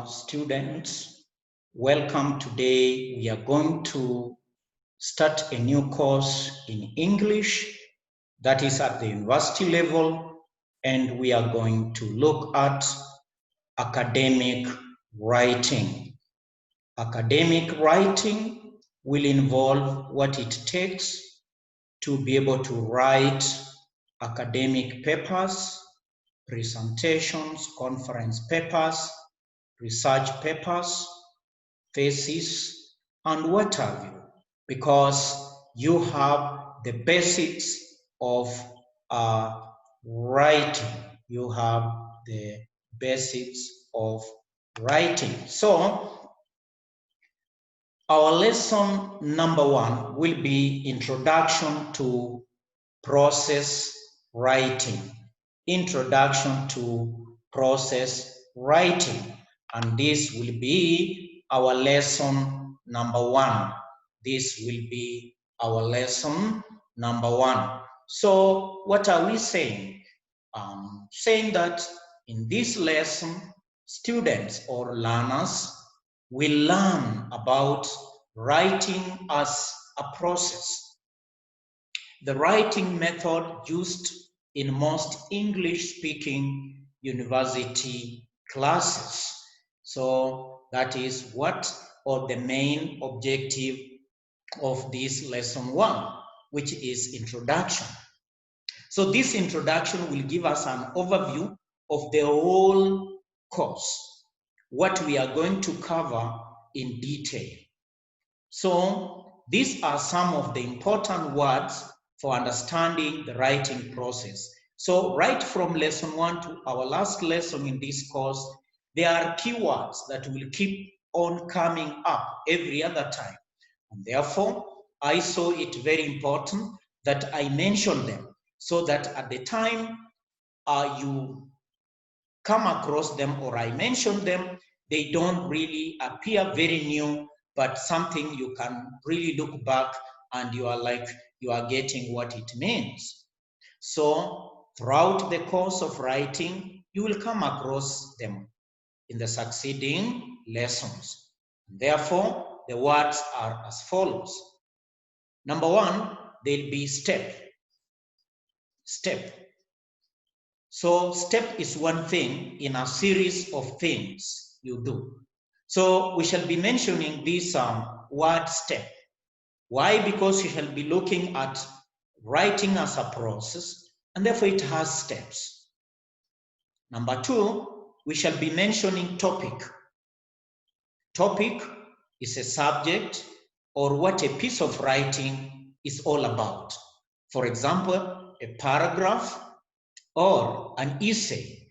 Students, welcome. Today we are going to start a new course in English that is at the university level, and we are going to look at academic writing. Academic writing will involve what it takes to be able to write academic papers, presentations, conference papers, research papers, thesis, and what have you, because you have the basics of writing. You have the basics of writing. So, our lesson number 1 will be Introduction to Process Writing. Introduction to Process Writing. And this will be our lesson number 1. This will be our lesson number 1. So what are we saying? Saying that in this lesson, students or learners will learn about writing as a process. The writing method used in most English-speaking university classes. So that is what, or the main objective of this lesson 1, which is introduction. So this introduction will give us an overview of the whole course, what we are going to cover in detail. So these are some of the important words for understanding the writing process. So right from lesson 1 to our last lesson in this course, there are keywords that will keep on coming up every other time. And therefore, I saw it very important that I mention them so that at the time you come across them or I mention them, they don't really appear very new, but something you can really look back and you are like, you are getting what it means. So throughout the course of writing, you will come across them in the succeeding lessons. Therefore, the words are as follows. Number 1, there'll be step. Step. So step is one thing in a series of things you do. So we shall be mentioning this word step. Why? Because we shall be looking at writing as a process, and therefore it has steps. Number 2, we shall be mentioning topic. Topic is a subject or what a piece of writing is all about. For example, a paragraph or an essay.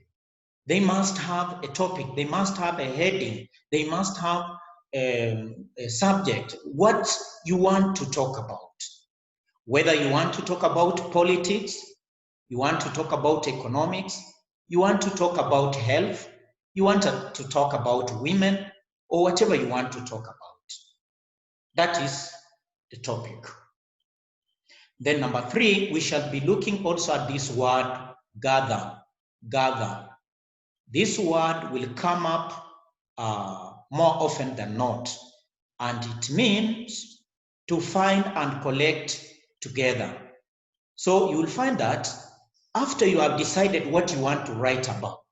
They must have a topic, they must have a heading, they must have a subject, what you want to talk about. Whether you want to talk about politics, you want to talk about economics, you want to talk about health, you want to talk about women, or whatever you want to talk about. That is the topic. Then number 3, we shall be looking also at this word gather. Gather. This word will come up more often than not, and it means to find and collect together. So you will find that after you have decided what you want to write about,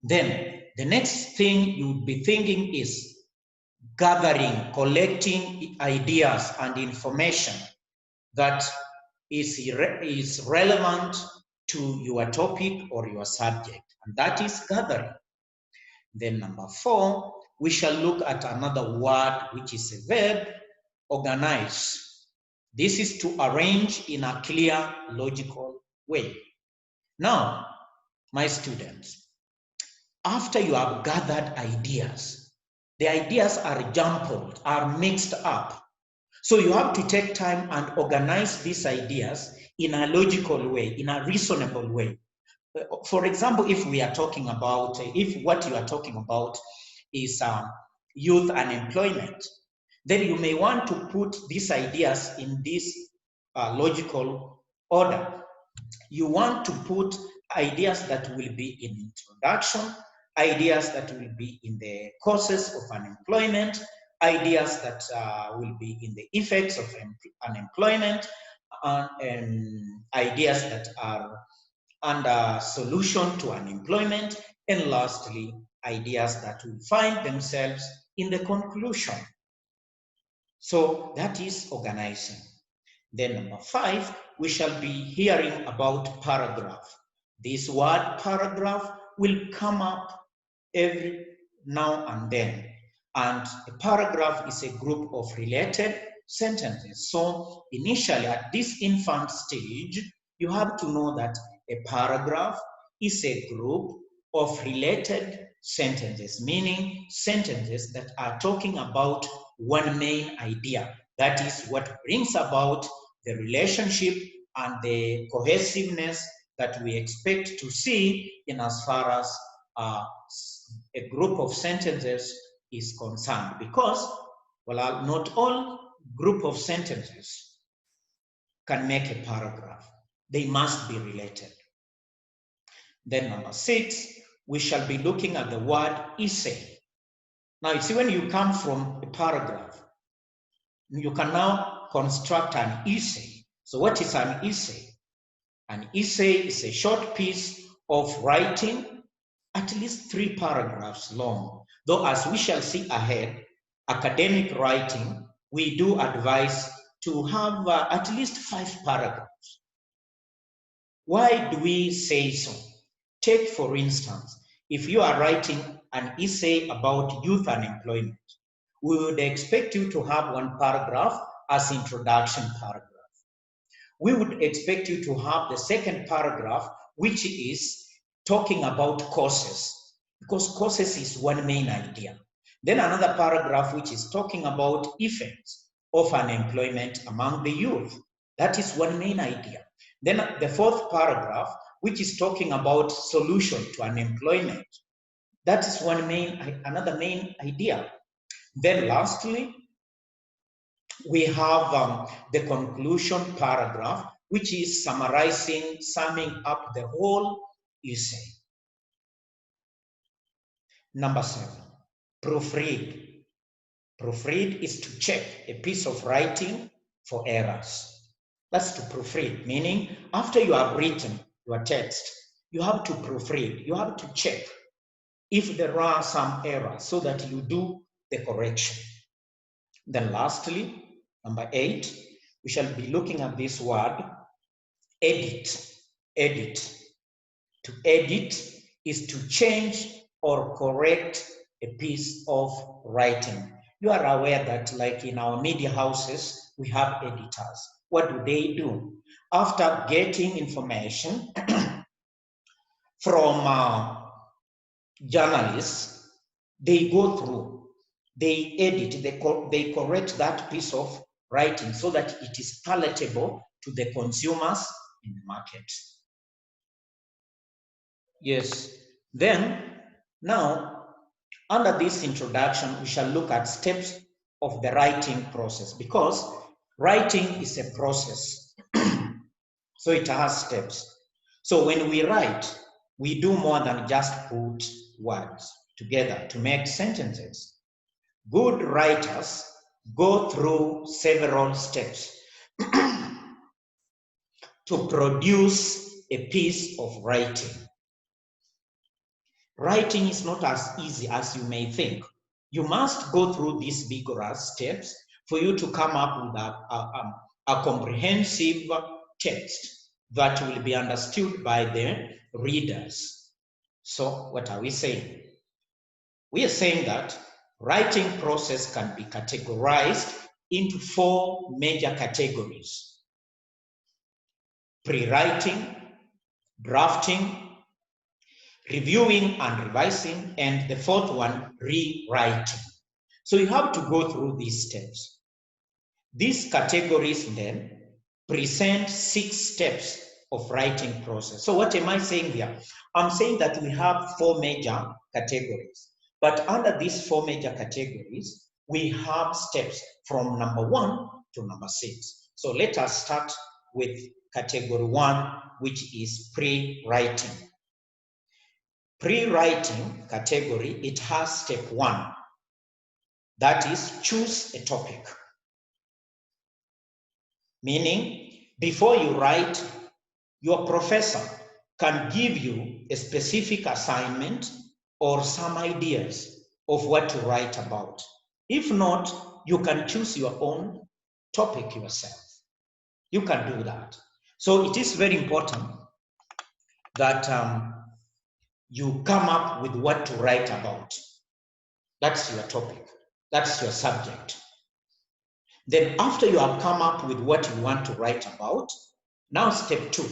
then the next thing you would be thinking is gathering, collecting ideas and information that is relevant to your topic or your subject, and that is gathering. Then number 4, we shall look at another word which is a verb, organize. This is to arrange in a clear, logical way. Now, my students, after you have gathered ideas, the ideas are jumbled, are mixed up. So you have to take time and organize these ideas in a logical way, in a reasonable way. For example, if we are talking about, if what you are talking about is youth unemployment, then you may want to put these ideas in this logical order. You want to put ideas that will be in introduction, ideas that will be in the causes of unemployment, ideas that will be in the effects of unemployment, and ideas that are under solution to unemployment, and lastly, ideas that will find themselves in the conclusion. So that is organizing. Then number 5, we shall be hearing about paragraph. This word paragraph will come up every now and then. And a paragraph is a group of related sentences. So initially at this infant stage, you have to know that a paragraph is a group of related sentences, meaning sentences that are talking about one main idea. That is what brings about the relationship and the cohesiveness that we expect to see in as far as a group of sentences is concerned. Because, well, not all group of sentences can make a paragraph. They must be related. Then number 6, we shall be looking at the word essay. Now, you see, when you come from a paragraph, you can now construct an essay. So what is an essay? An essay is a short piece of writing, at least 3 paragraphs long. Though, as we shall see ahead, academic writing, we do advise to have at least 5 paragraphs. Why do we say so? Take, for instance, if you are writing an essay about youth unemployment, we would expect you to have 1 paragraph as introduction paragraph. We would expect you to have the second paragraph, which is talking about causes, because causes is one main idea. Then another paragraph, which is talking about effects of unemployment among the youth. That is one main idea. Then the 4th paragraph, which is talking about solution to unemployment. That is another main idea. Then lastly, we have the conclusion paragraph, which is summing up the whole essay. Number 7, proofread. Proofread is to check a piece of writing for errors. That's to proofread, meaning after you have written your text, you have to proofread. You have to check if there are some errors so that you do the correction. Then lastly, number 8, we shall be looking at this word, edit. Edit. To edit is to change or correct a piece of writing. You are aware that, like in our media houses, we have editors. What do? After getting information from journalists, they go through, they edit, they correct that piece of writing so that it is palatable to the consumers in the market. Yes. Then, now, under this introduction, we shall look at steps of the writing process, because writing is a process. So it has steps. So when we write, we do more than just put words together to make sentences. Good writers go through several steps to produce a piece of writing. Writing is not as easy as you may think. You must go through these vigorous steps for you to come up with a comprehensive text that will be understood by the readers. So what are we saying? We are saying that writing process can be categorized into 4 major categories: pre-writing, drafting, reviewing and revising, and the 4th one, rewriting. So you have to go through these steps. These categories then present 6 steps of writing process. So what am I saying here? I'm saying that we have 4 major categories, but under these 4 major categories, we have steps from number 1 to number 6. So let us start with category 1, which is pre-writing. Pre-writing category, it has step 1. That is, choose a topic. Meaning, before you write, your professor can give you a specific assignment or some ideas of what to write about. If not, you can choose your own topic yourself. You can do that. So it is very important that you come up with what to write about. That's your topic. That's your subject. Then after you have come up with what you want to write about, now step 2,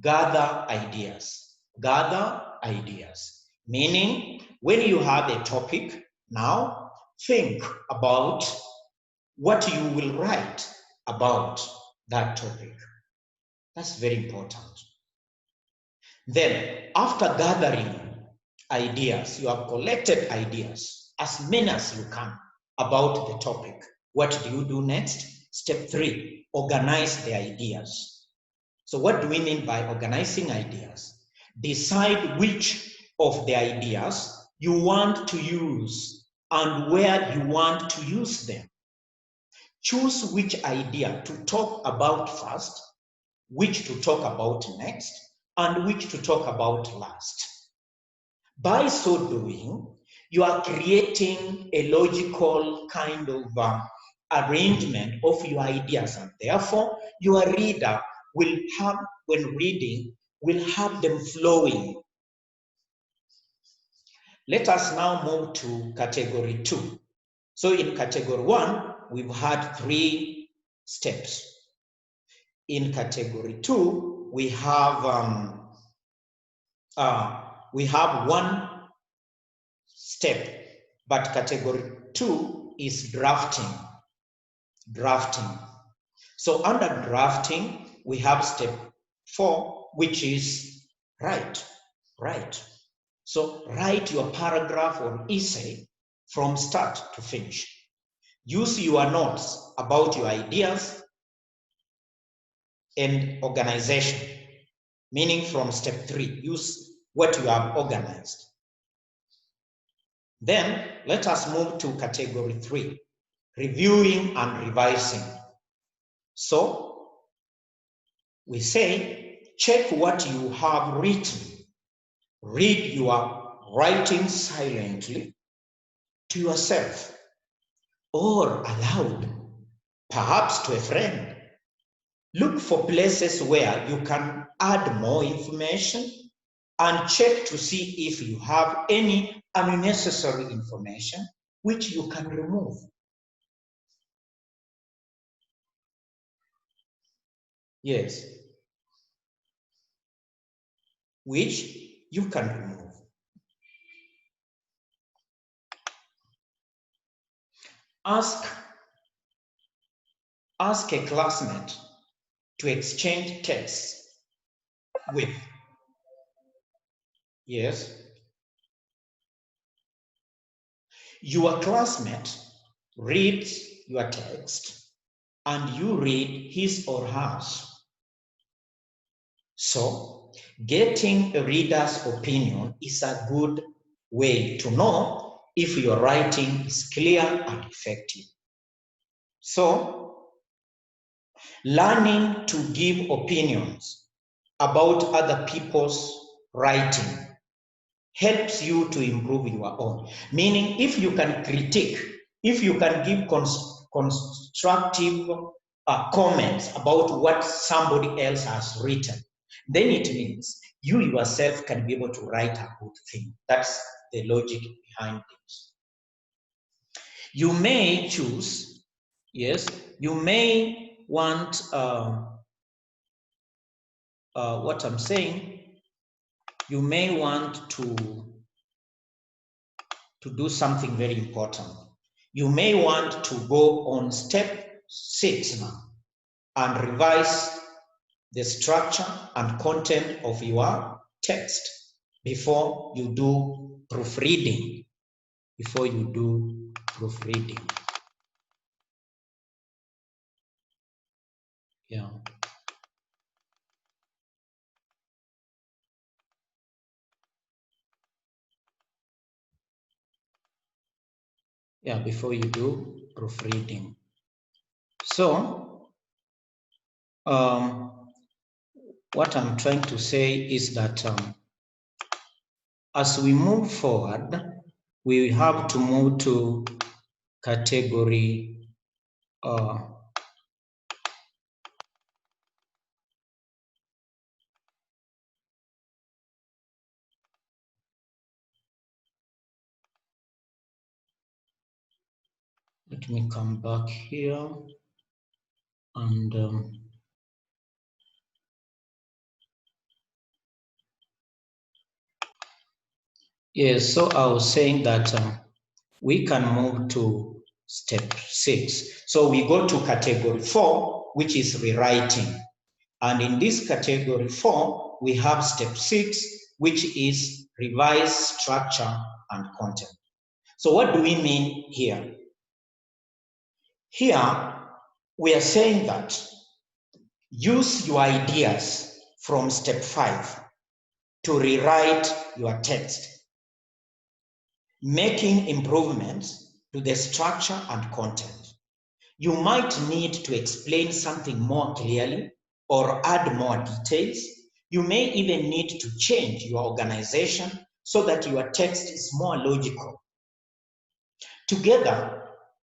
gather ideas. Gather ideas. Meaning, when you have a topic, now think about what you will write about that topic. That's very important. Then, after gathering ideas, you have collected ideas, as many as you can, about the topic. What do you do next? Step 3, organize the ideas. So what do we mean by organizing ideas? Decide which of the ideas you want to use and where you want to use them. Choose which idea to talk about first, which to talk about next, and which to talk about last. By so doing, you are creating a logical kind of arrangement of your ideas, and therefore your reader will have, when reading, will have them flowing. Let us now move to category 2. So in category 1, we've had 3 steps. In category 2, we have 1 step, but category 2 is drafting. So under drafting, we have step 4, which is write. So write your paragraph or essay from start to finish. Use your notes about your ideas and organization, meaning from step 3, use what you have organized. Then let us move to category 3, reviewing and revising. So we say, check what you have written. Read your writing silently to yourself or aloud, perhaps to a friend. Look for places where you can add more information and check to see if you have any unnecessary information which you can remove. Yes, which you can remove. Ask a classmate to exchange texts with. Yes. Your classmate reads your text and you read his or hers. So, getting a reader's opinion is a good way to know if your writing is clear and effective. So, learning to give opinions about other people's writing helps you to improve your own. Meaning, if you can critique, if you can give constructive comments about what somebody else has written, then it means you yourself can be able to write a good thing. That's the logic behind this. You may choose, yes, you may want, what I'm saying, you may want to do something very important. You may want to go on step 6 now and revise the structure and content of your text before you do proofreading. Yeah. Yeah, before you do proofreading. So, what I'm trying to say is that as we move forward, we have to move to category let me come back here and yes, so I was saying that we can move to step 6. So we go to category 4, which is rewriting. And in this category 4, we have step 6, which is revise structure and content. So what do we mean here? Here, we are saying that use your ideas from step 5 to rewrite your text, making improvements to the structure and content. You might need to explain something more clearly or add more details. You may even need to change your organization so that your text is more logical. Together,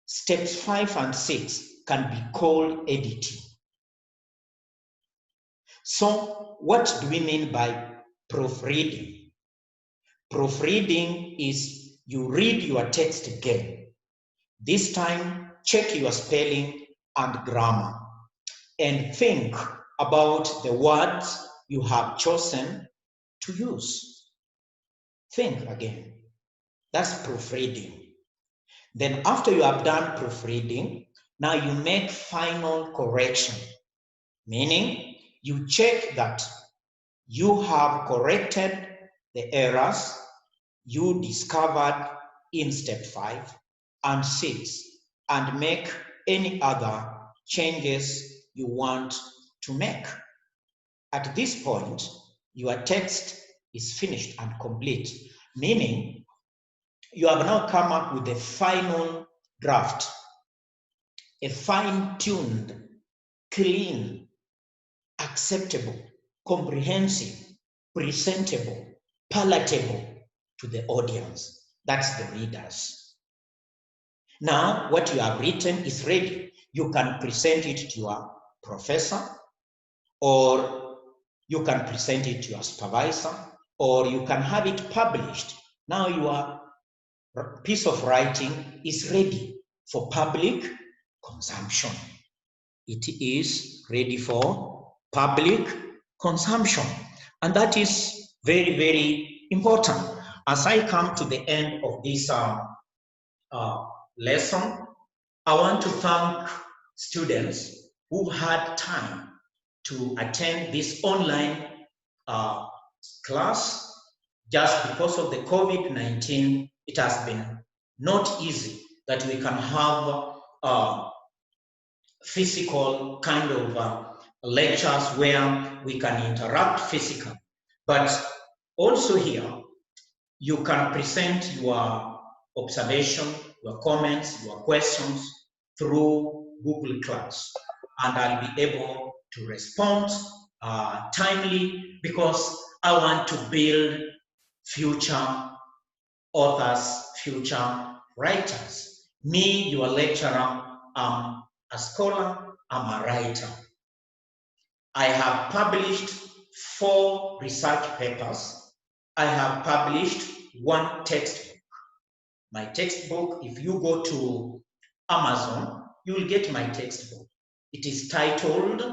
steps 5 and 6 can be called editing. So, what do we mean by proofreading? Proofreading is you read your text again. This time, check your spelling and grammar and think about the words you have chosen to use. Think again. That's proofreading. Then after you have done proofreading, now you make final correction, meaning you check that you have corrected the errors you discovered in step 5 and 6 and make any other changes you want to make. At this point, your text is finished and complete, meaning you have now come up with a final draft, a fine-tuned, clean, acceptable, comprehensive, presentable, palatable to the audience. That's the readers. Now, what you have written is ready. You can present it to your professor, or you can present it to your supervisor, or you can have it published. Now your piece of writing is ready for public consumption. It is ready for public consumption. And that is very, very important. As I come to the end of this lesson, I want to thank students who had time to attend this online class. Just because of the COVID-19, it has been not easy that we can have physical kind of lectures where we can interact physically. But also here, you can present your observation, your comments, your questions through Google Class. And I'll be able to respond timely because I want to build future authors, future writers. Me, your lecturer, I'm a scholar, I'm a writer. I have published 4 research papers. I have published 1 textbook. My textbook, if you go to Amazon, you will get my textbook. It is titled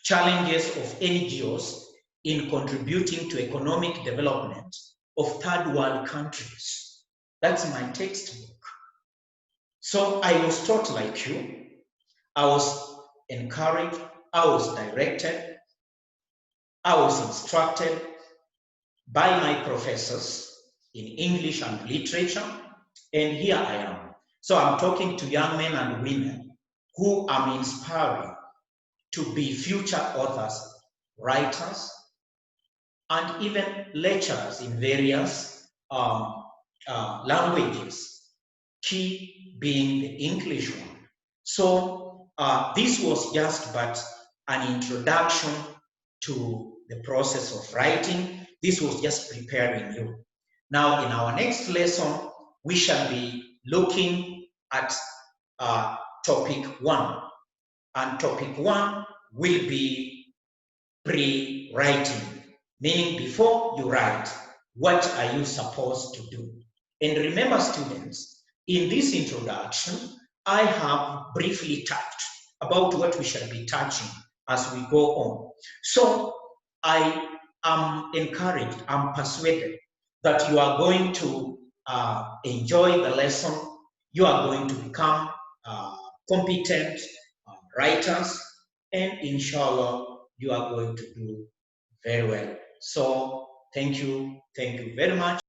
Challenges of NGOs in Contributing to Economic Development of Third World Countries. That's my textbook. So I was taught like you. I was encouraged. I was directed. I was instructed by my professors in English and literature, and here I am. So I'm talking to young men and women who I'm inspiring to be future authors, writers, and even lecturers in various languages. key being the English one. So this was just but an introduction to the process of writing. This was just preparing you. Now, in our next lesson, we shall be looking at topic 1. And topic 1 will be pre-writing, meaning before you write, what are you supposed to do? And remember, students, in this introduction, I have briefly touched about what we shall be touching as we go on. So I am encouraged, I'm persuaded that you are going to enjoy the lesson. You are going to become competent writers, and inshallah, you are going to do very well. So thank you very much.